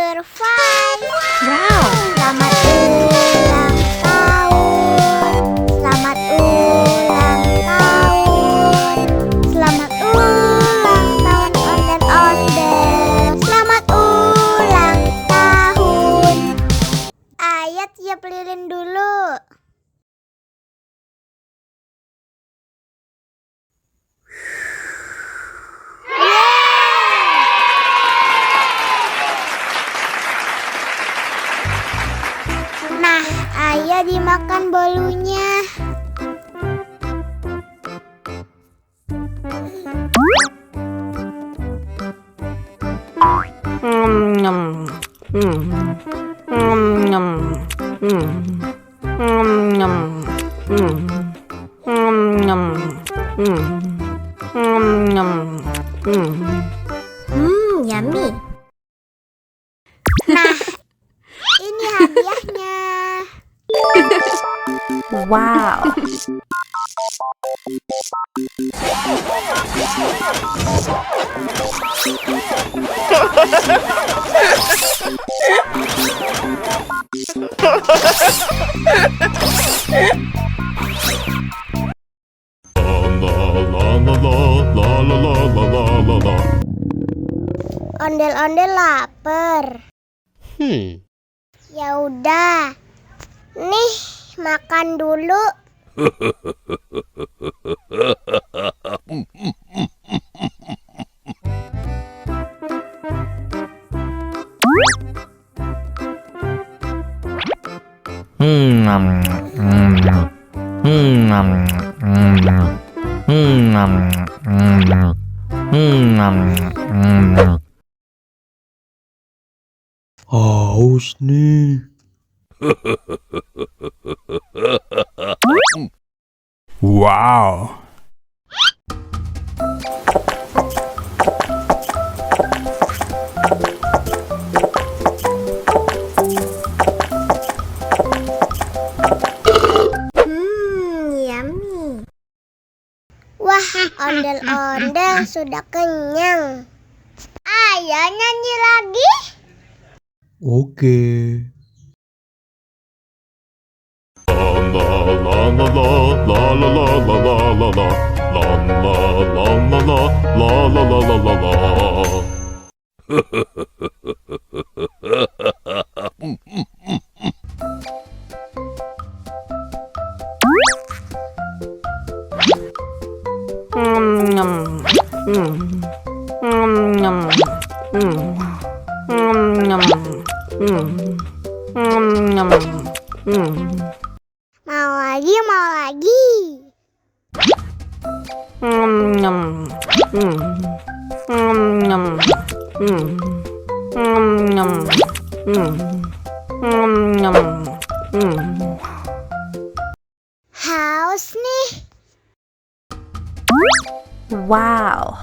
Number 5. Wow. Selamat ulang tahun. Selamat ulang tahun. Selamat ulang tahun ondel-ondel. Selamat ulang tahun. Ayat tiup lilin dulu. Nah, ayo dimakan bolunya. Nyam. Nyam. Nyam. Yummy. Nah, ini hadiahnya. Wow. Ondel-ondel lapar. Ya udah. Nih, makan dulu. Haus nih. Wow. Yummy. Wah, ondel-ondel sudah kenyang. Ayo nyanyi lagi. Oke. Mau lagi, mau lagi. Haus nih. Wow.